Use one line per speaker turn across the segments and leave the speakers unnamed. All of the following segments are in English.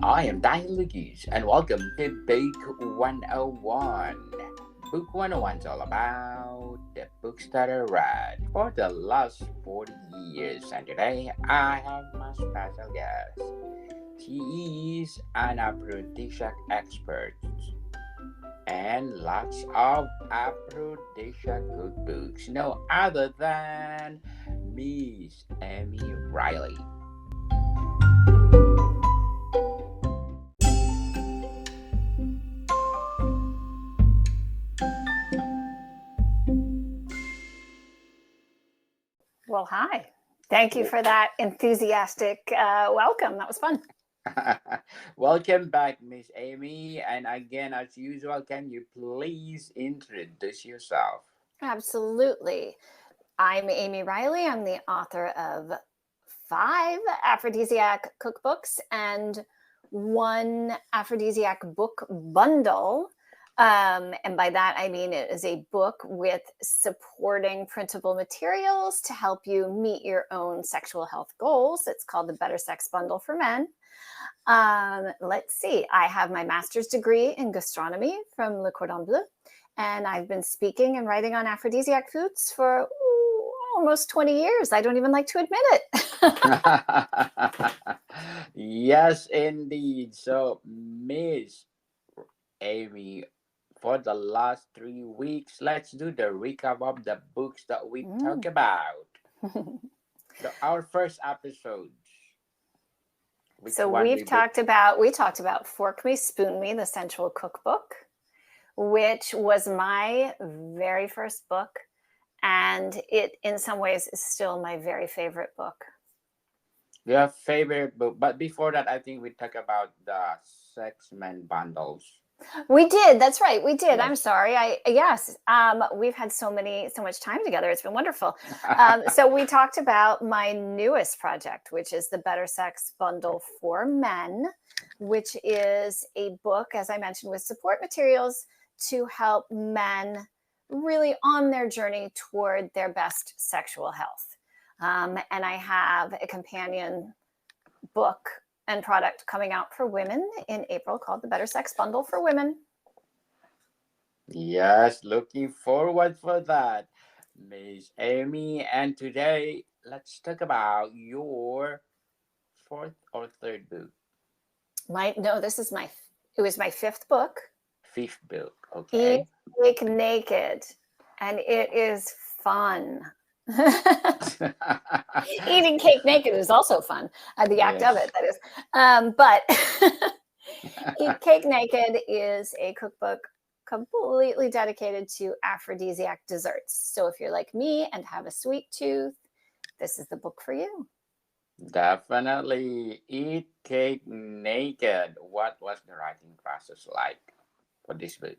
I am Lucas, and welcome to Book 101. Book 101 is all about the books that I read for the last 40 years. And today I have my special guest. She is an aphrodisiac expert and lots of aphrodisiac cookbooks, no other than Miss Amy Reiley.
Well, hi. Thank you for that enthusiastic welcome. That was fun.
Welcome back, Miss Amy. And again, as usual, can you please introduce yourself?
Absolutely. I'm Amy Reiley. I'm the author of 5 aphrodisiac cookbooks and 1 aphrodisiac book bundle. And by that, I mean it is a book with supporting printable materials to help you meet your own sexual health goals. It's called the Better Sex Bundle for Men. Let's see. I have my master's degree in gastronomy from Le Cordon Bleu, and I've been speaking and writing on aphrodisiac foods for almost 20 years. I don't even like to admit
it. Yes, indeed. So, Miss Amy, for the last 3 weeks, let's do the recap of the books that we talk about. Our first episode.
So we talked about Fork Me, Spoon Me, the Sensual Cookbook, which was my very first book. And it, in some ways, is still my very favorite book.
Your favorite book. But before that, I think we talked about the Sex Men bundles.
We did. That's right. We did. Yes. I'm sorry. We've had so much time together. It's been wonderful. So we talked about my newest project, which is the Better Sex Bundle for Men, which is a book, as I mentioned, with support materials to help men really on their journey toward their best sexual health. And I have a companion book and product coming out for women in April called the Better Sex Bundle for Women.
Yes, looking forward for that, Miss Amy. And today, let's talk about your 4th or 3rd book.
It was my 5th book.
5th book, okay.
Eat Cake Naked, and it is fun. Eating cake naked is also fun. The act of it, that is. But Eat Cake Naked is a cookbook completely dedicated to aphrodisiac desserts. So if you're like me and have a sweet tooth, this is the book for you.
Definitely. Eat Cake Naked. What was the writing process like for this book?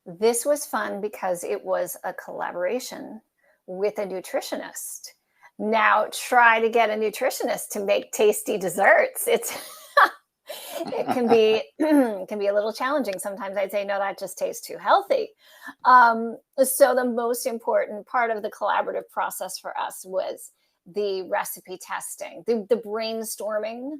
This was fun because it was a collaboration with a nutritionist. Now try to get a nutritionist to make tasty desserts. It can be a little challenging. Sometimes I'd say, no, that just tastes too healthy. So the most important part of the collaborative process for us was the recipe testing, the brainstorming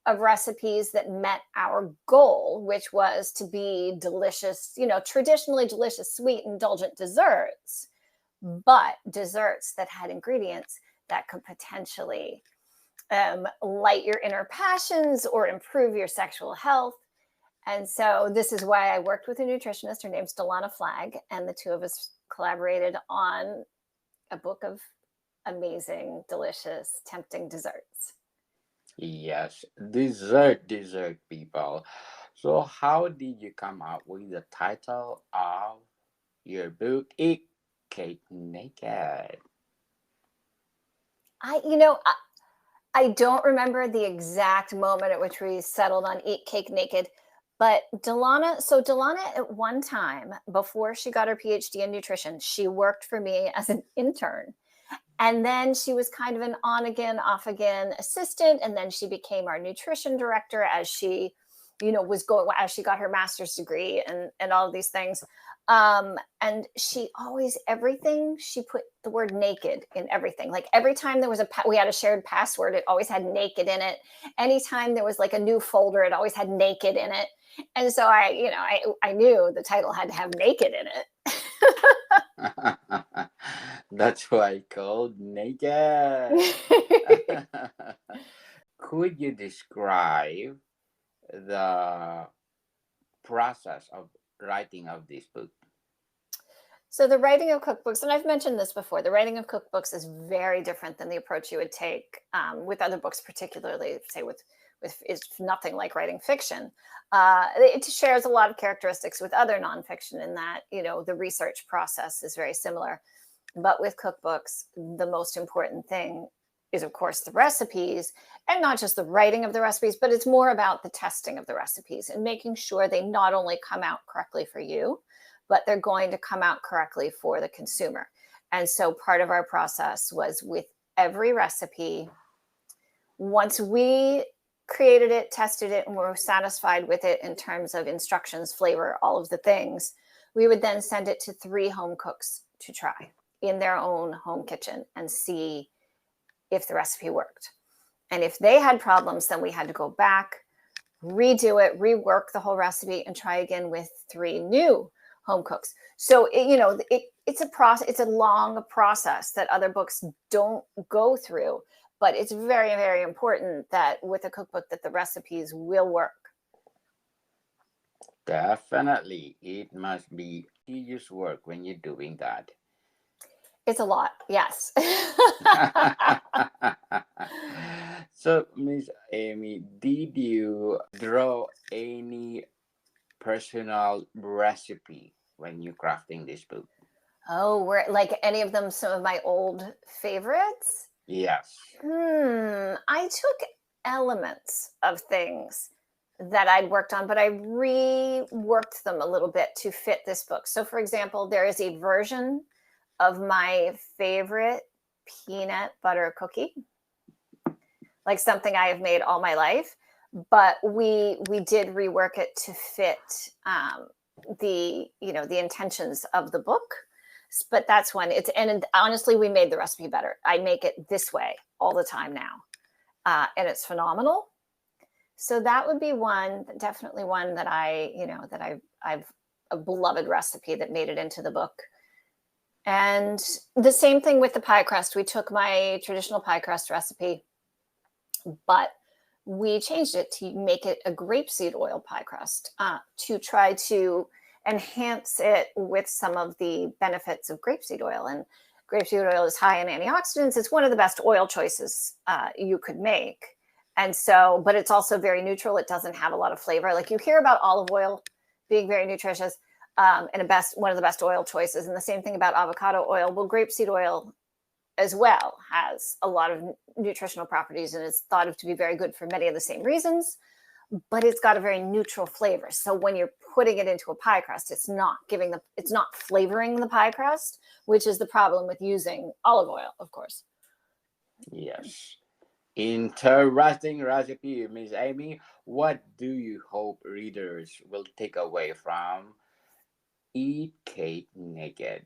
of recipes that met our goal, which was to be delicious, traditionally delicious, sweet, indulgent desserts, but desserts that had ingredients that could potentially light your inner passions or improve your sexual health. And so this is why I worked with a nutritionist. Her name's Delahna Flagg, and the two of us collaborated on a book of amazing, delicious, tempting desserts.
Yes, dessert people. So how did you come up with the title of your book, Eat Cake Naked?
I don't remember the exact moment at which we settled on Eat Cake Naked, but Delahna at one time, before she got her PhD in nutrition, she worked for me as an intern. And then she was kind of an on again, off again assistant. And then she became our nutrition director as she, as she got her master's degree and all of these things. And she always, everything, she put the word naked in everything. Like every time there was we had a shared password, it always had naked in it. Anytime there was like a new folder, it always had naked in it. And so I knew the title had to have naked in it.
That's why I called naked. Could you describe the process of writing of this book?
So the writing of cookbooks, and I've mentioned this before, the writing of cookbooks is very different than the approach you would take with other books, particularly, say, with it's nothing like writing fiction. It shares a lot of characteristics with other nonfiction in that, the research process is very similar. But with cookbooks, the most important thing is, of course, the recipes, and not just the writing of the recipes, but it's more about the testing of the recipes and making sure they not only come out correctly for you, but they're going to come out correctly for the consumer. And so part of our process was with every recipe, once we created it, tested it, and were satisfied with it in terms of instructions, flavor, all of the things, we would then send it to 3 home cooks to try in their own home kitchen and see if the recipe worked. And if they had problems, then we had to go back, redo it, rework the whole recipe, and try again with 3 new home cooks. So it's a process. It's a long process that other books don't go through, but it's very, very important that with a cookbook that the recipes will work.
Definitely, it must be tedious work when you're doing that.
It's a lot, yes.
So, Miss Amy, did you draw any personal recipe when you crafting this book?
Oh, were like any of them some of my old favorites?
Yes.
I took elements of things that I'd worked on, but I reworked them a little bit to fit this book. So, for example, there is a version of my favorite peanut butter cookie, like something I have made all my life, but we did rework it to fit the intentions of the book. But that's when and honestly, we made the recipe better. I make it this way all the time now, and it's phenomenal. So that would be definitely one that I've a beloved recipe that made it into the book. And the same thing with the pie crust. We took my traditional pie crust recipe, but we changed it to make it a grapeseed oil pie crust to try to enhance it with some of the benefits of grapeseed oil. And grapeseed oil is high in antioxidants. It's one of the best oil choices you could make. And so, but it's also very neutral. It doesn't have a lot of flavor. Like you hear about olive oil being very nutritious and one of the best oil choices. And the same thing about avocado oil. Well, grapeseed oil as well has a lot of nutritional properties and is thought of to be very good for many of the same reasons, but it's got a very neutral flavor. So when you're putting it into a pie crust, it's not flavoring the pie crust, which is the problem with using olive oil, of course.
Yes. Interesting recipe, Miss Amy. What do you hope readers will take away from Eat Cake Naked?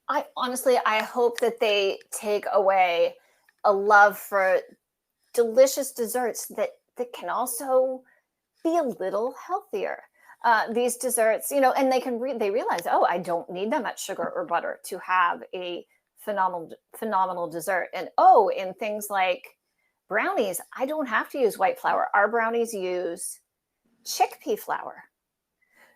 I hope that they take away a love for delicious desserts that can also be a little healthier. These desserts, and they realize, oh, I don't need that much sugar or butter to have a phenomenal dessert. And in things like brownies, I don't have to use white flour. Our brownies use chickpea flour.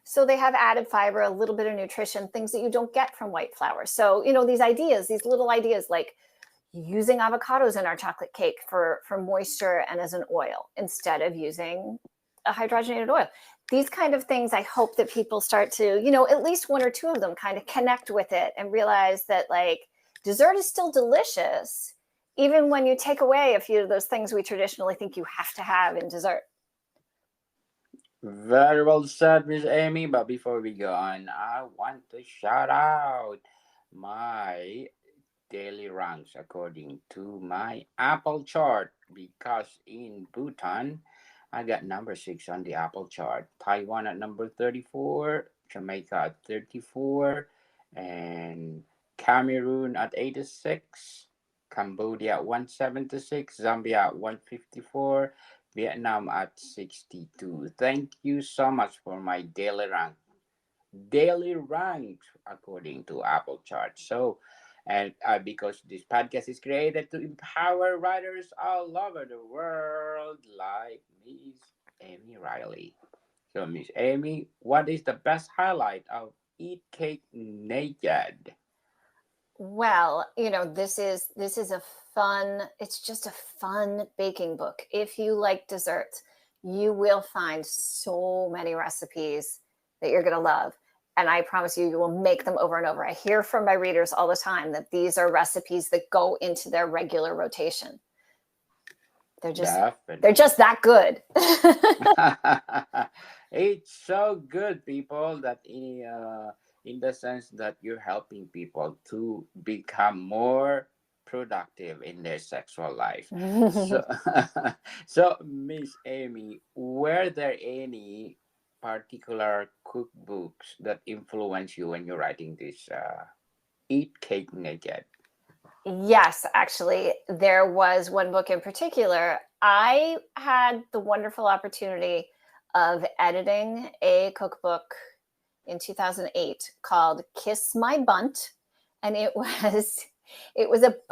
So they have added fiber, a little bit of nutrition, things that you don't get from white flour. So, these little ideas like using avocados in our chocolate cake for moisture and as an oil instead of using a hydrogenated oil. These kind of things, I hope that people start to, at least 1 or 2 of them kind of connect with it and realize that like dessert is still delicious, even when you take away a few of those things we traditionally think you have to have in dessert.
Very well said, Miss Amy. But before we go on, I want to shout out my daily ranks according to my Apple chart because in Bhutan, I got number 6 on the Apple chart. Taiwan at number 34, Jamaica at 34, and Cameroon at 86, Cambodia at 176, Zambia at 154, Vietnam at 62. Thank you so much for my daily ranks according to Apple Chart. So, and because this podcast is created to empower writers all over the world, like Miss Amy Reiley. So, Miss Amy, what is the best highlight of Eat Cake Naked?
Well, this is a fun, it's just a fun baking book. If you like desserts, you will find so many recipes that you're going to love. And I promise you, you will make them over and over. I hear from my readers all the time that these are recipes that go into their regular rotation. They're just they're
Definitely.
just that good.
It's so good, people, that in the sense that you're helping people to become more productive in their sexual life. So, so Miss Amy, were there any particular cookbooks that influence you when you're writing this Eat Cake Naked?
Yes, actually, there was one book in particular. I had the wonderful opportunity of editing a cookbook in 2008 called Kiss My Bunt, and it was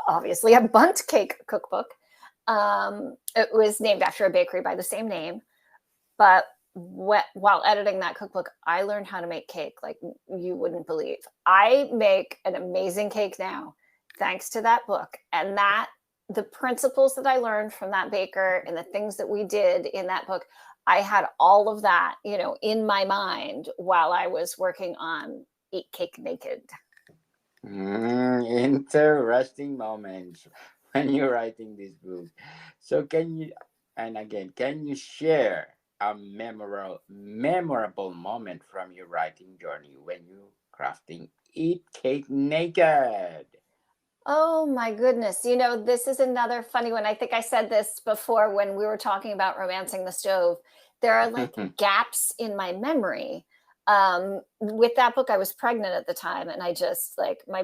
obviously a bunt cake cookbook. It was named after a bakery by the same name, but while editing that cookbook, I learned how to make cake like you wouldn't believe. I make an amazing cake now thanks to that book, and that the principles that I learned from that baker and the things that we did in that book, I had all of that, in my mind while I was working on Eat Cake Naked.
Interesting moments when you're writing this book. So can you, and again, can you share a memorable moment from your writing journey when you crafting Eat Cake Naked?
Oh my goodness. This is another funny one. I think I said this before when we were talking about romancing the stove. There are like gaps in my memory. With that book, I was pregnant at the time, and I just like I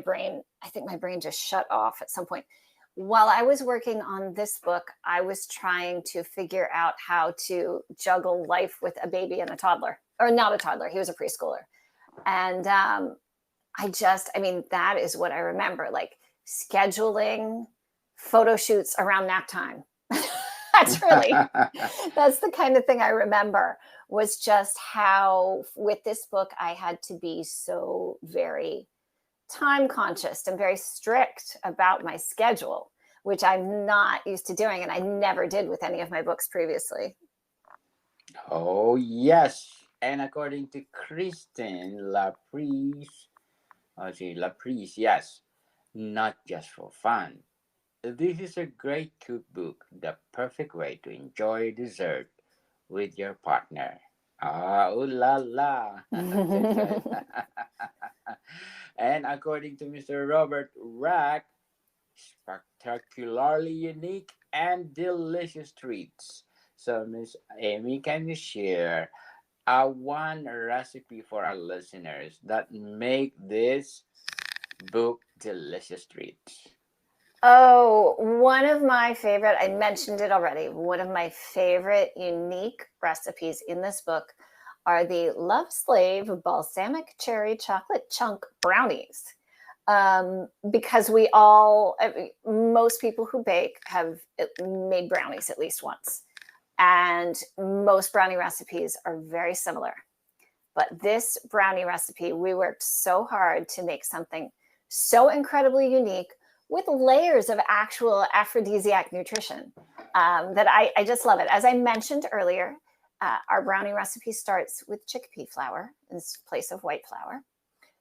think my brain just shut off at some point. While I was working on this book, I was trying to figure out how to juggle life with a baby and a toddler, or not a toddler, he was a preschooler. And that is what I remember, like scheduling photo shoots around nap time. that's really, that's the kind of thing I remember, was just how with this book, I had to be so very time conscious and very strict about my schedule, which I'm not used to doing. And I never did with any of my books previously.
Oh yes, and according to Kristen Laprise, Laprise, yes, not just for fun. This is a great cookbook, the perfect way to enjoy dessert with your partner. Ah, ooh la la. That's right. And according to Mr. Robert Rack, spectacularly unique and delicious treats. So, Miss Amy, can you share one recipe for our listeners that make this book delicious treats?
Oh, one of my favorite, I mentioned it already, one of my favorite unique recipes in this book are the Love Slave balsamic cherry chocolate chunk brownies. Because most people who bake have made brownies at least once. And most brownie recipes are very similar. But this brownie recipe, we worked so hard to make something so incredibly unique with layers of actual aphrodisiac nutrition, that I just love it. As I mentioned earlier, our brownie recipe starts with chickpea flour in place of white flour.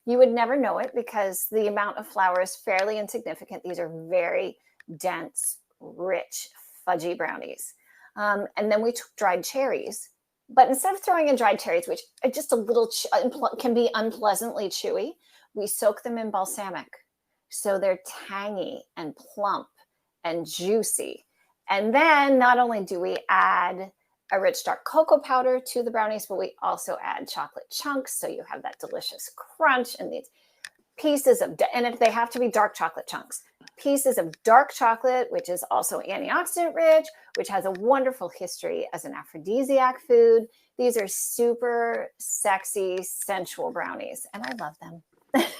You would never know it because the amount of flour is fairly insignificant. These are very dense, rich, fudgy brownies. And then we took dried cherries, but instead of throwing in dried cherries, which are just a little can be unpleasantly chewy, we soak them in balsamic. So they're tangy and plump and juicy. And then not only do we add a rich dark cocoa powder to the brownies, but we also add chocolate chunks. So you have that delicious crunch and these pieces of, and they have to be dark chocolate chunks, pieces of dark chocolate, which is also antioxidant rich, which has a wonderful history as an aphrodisiac food. These are super sexy, sensual brownies, and I love them.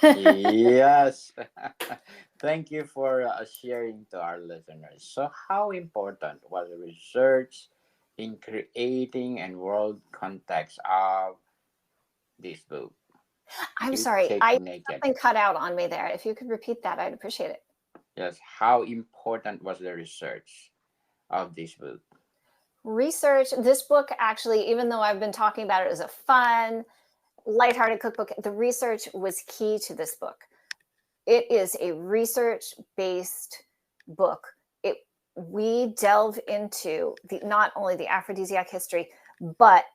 Yes. Thank you for sharing to our listeners. So, how important was the research in creating and world context of this book?
I'm
Eat
sorry,
Cake Naked.
something cut out on me there. If you could repeat that, I'd appreciate it.
Yes. How important was the research of this book?
Research, this book actually, even though I've been talking about it as a fun, lighthearted cookbook, the research was key to this book. It is a research-based book. We delve into not only the aphrodisiac history, but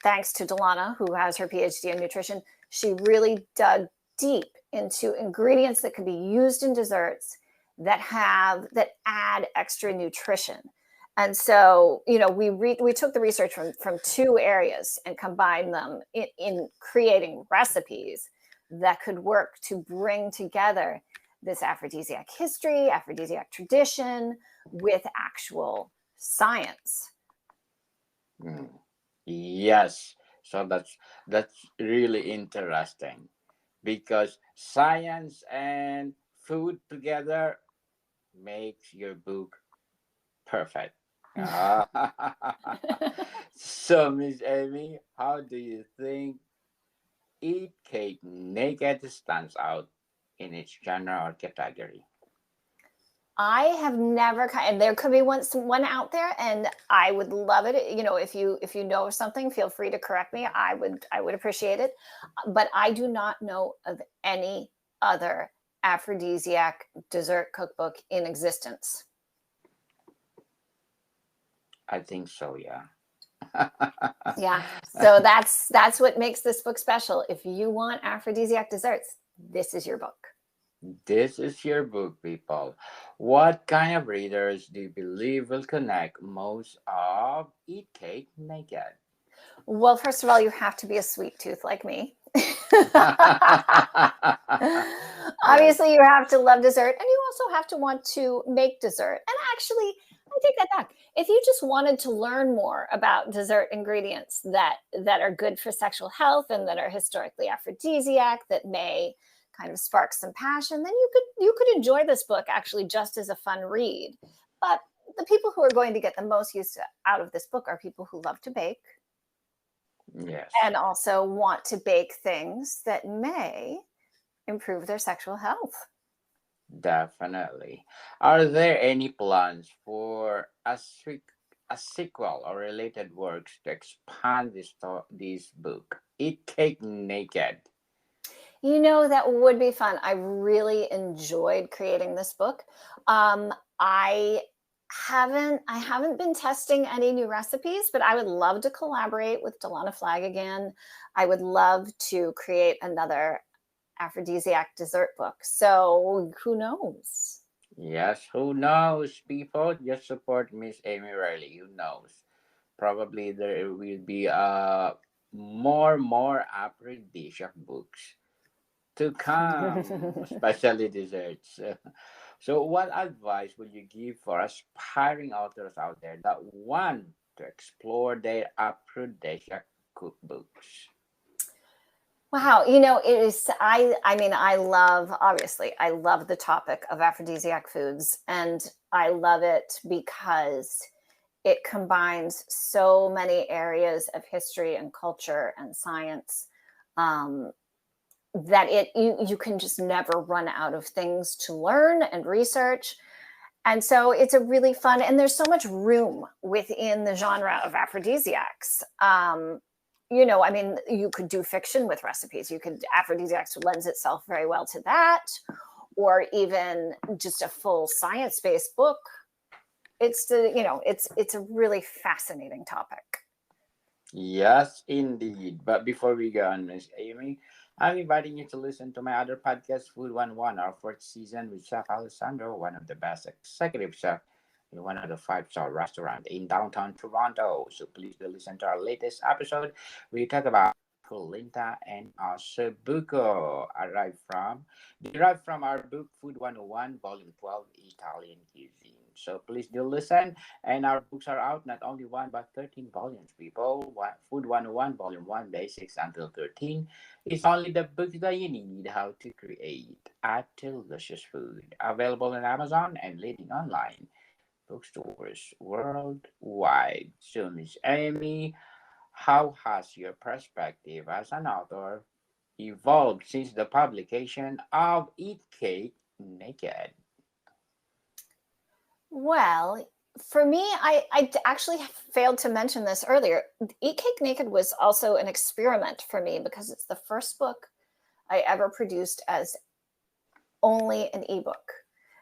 thanks to Delahna, who has her PhD in nutrition, she really dug deep into ingredients that can be used in desserts that add extra nutrition. And so, we took the research from two areas and combined them in creating recipes that could work to bring together this aphrodisiac history, aphrodisiac tradition with actual science.
Yes. So that's really interesting because science and food together makes your book perfect. So, Miss Amy, how do you think Eat Cake Naked stands out in its genre or category?
I have never, and there could be one out there, and I would love it. If you know of something, feel free to correct me. I would appreciate it. But I do not know of any other aphrodisiac dessert cookbook in existence.
I think so, yeah.
Yeah. So that's what makes this book special. If you want aphrodisiac desserts, this is your book.
This is your book, people. What kind of readers do you believe will connect most of Eat Cake Naked?
Well, first of all, you have to be a sweet tooth like me.
Yes.
Obviously, you have to love dessert, and you also have to want to make dessert. And actually, I take that back. If you just wanted to learn more about dessert ingredients that are good for sexual health and that are historically aphrodisiac, that may kind of spark some passion, then you could enjoy this book actually just as a fun read. But the people who are going to get the most use out of this book are people who love to bake
Yes.
and also want to bake things that may improve their sexual health.
Definitely. Are there any plans for a sequel or related works to expand this book? Eat Cake Naked.
That would be fun. I really enjoyed creating this book. I haven't been testing any new recipes, but I would love to collaborate with Delahna Flagg again. I would love to create another aphrodisiac dessert book. So who knows?
Yes, who knows, people? Just support Miss Amy Reiley. Who knows? Probably there will be more aphrodisiac books to come, especially desserts. So, what advice would you give for aspiring authors out there that want to explore their aphrodisiac cookbooks?
Wow, it is I love the topic of aphrodisiac foods, and I love it because it combines so many areas of history and culture and science, um, that you can just never run out of things to learn and research. And so it's a really fun, and there's so much room within the genre of aphrodisiacs. You could do fiction with recipes. Aphrodisiacs lends itself very well to that, or even just a full science-based book. It's a really fascinating topic.
Yes, indeed. But before we go on, Miss Amy, I'm inviting you to listen to my other podcast, Food 101, our fourth season with Chef Alessandro, one of the best executive chefs in one of the five-star restaurant in downtown Toronto. So please do listen to our latest episode. We talk about polenta and ossobuco, derived from our book Food 101, Volume 12, Italian Cuisine. So please do listen. And our books are out, not only one, but 13 volumes, people. Food 101, Volume 1, Basics until 13. It's only the books that you need how to create a delicious food. Available on Amazon and leading online bookstores worldwide. So, Miss Amy, how has your perspective as an author evolved since the publication of Eat Cake Naked?
Well, for me, I actually failed to mention this earlier. Eat Cake Naked was also an experiment for me because it's the first book I ever produced as only an ebook.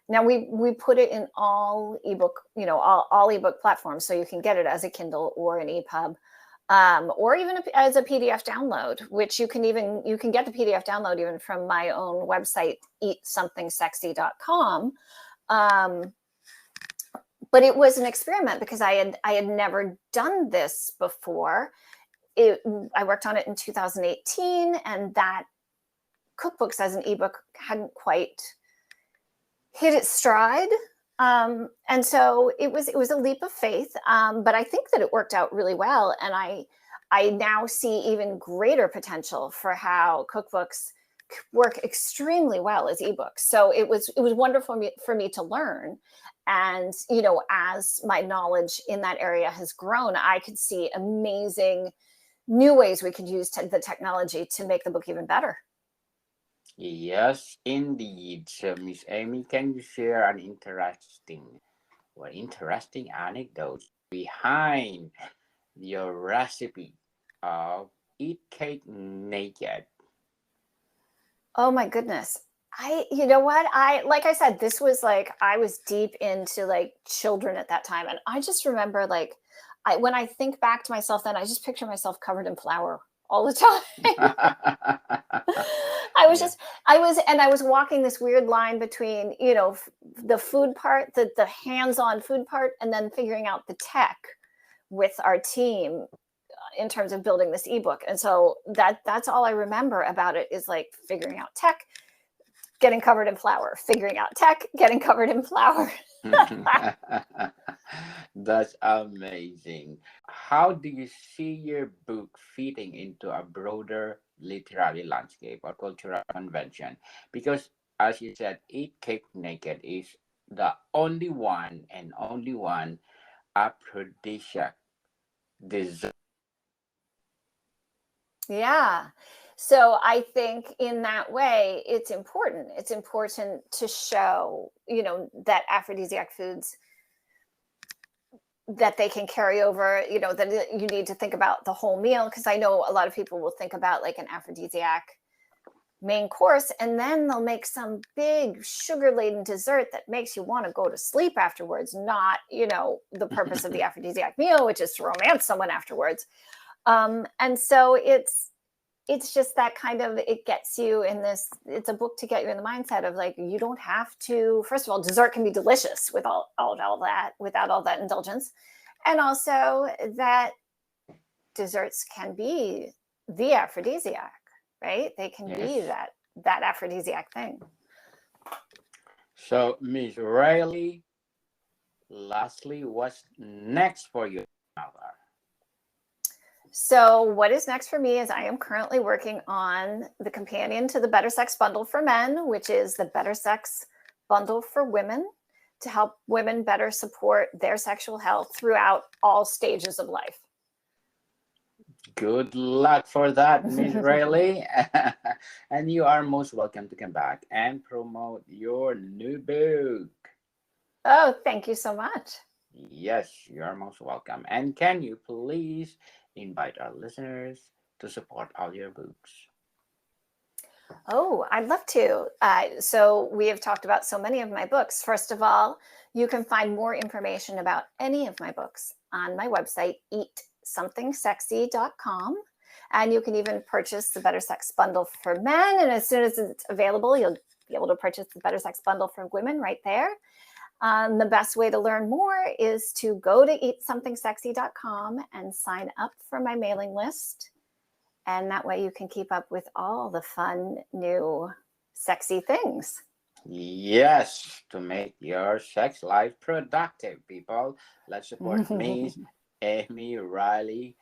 Now we put it in all ebook, all ebook platforms, so you can get it as a Kindle or an EPUB, or even as a PDF download. Which you can get the PDF download even from my own website, eatsomething.sexy.com. But it was an experiment because I had never done this before. I worked on it in 2018, and that cookbooks as an ebook hadn't quite hit its stride. And so it was a leap of faith. But I think that it worked out really well. And I now see even greater potential for how cookbooks work extremely well as ebooks. So it was wonderful for me to learn. And, as my knowledge in that area has grown, I could see amazing new ways we could use the technology to make the book even better.
Yes, indeed. So, Miss Amy, can you share an interesting anecdote behind your recipe of Eat Cake Naked?
Oh my goodness. Like I said, this was like, I was deep into like children at that time. And I just remember when I think back to myself then, I just picture myself covered in flour all the time. I was walking this weird line between, the food part, the hands-on food part, and then figuring out the tech with our team in terms of building this ebook. And so that's all I remember about it is like figuring out tech, getting covered in flour, figuring out tech, getting covered in flour.
That's amazing. How do you see your book fitting into a broader literary landscape or cultural convention? Because, as you said, Eat Cake Naked is the only one aphrodisiac dessert.
Yeah. So I think in that way, it's important. It's important to show, that aphrodisiac foods, that they can carry over, that you need to think about the whole meal. Because I know a lot of people will think about like an aphrodisiac main course, and then they'll make some big sugar-laden dessert that makes you want to go to sleep afterwards, not, the purpose of the aphrodisiac meal, which is to romance someone afterwards. And so it's just that kind of, it gets you in this, it's a book to get you in the mindset of like, you don't have to, first of all, dessert can be delicious with all that, without all that indulgence. And also that desserts can be the aphrodisiac, right? They can be that aphrodisiac thing.
So, Miss Reiley, lastly, what's next for you?
So what is next for me is I am currently working on the companion to the Better Sex Bundle for Men, which is the Better Sex Bundle for Women, to help women better support their sexual health throughout all stages of life.
Good luck for that, Miss Reiley. And you are most welcome to come back and promote your new book.
Oh, thank you so much.
Yes, you are most welcome. And can you please invite our listeners to support all your books?
Oh, I'd love to. So we have talked about so many of my books. First of all, you can find more information about any of my books on my website, eatsomething.sexy.com. And you can even purchase the Better Sex Bundle for Men. And as soon as it's available, you'll be able to purchase the Better Sex Bundle for Women right there. The best way to learn more is to go to eatsomething.sexy.com and sign up for my mailing list. And that way you can keep up with all the fun, new, sexy things.
Yes, to make your sex life productive, people. Let's support Miss Amy Reiley,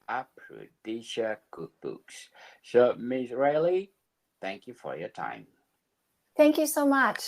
aphrodisiac cookbooks. So, Miss Reiley, thank you for your time.
Thank you so much.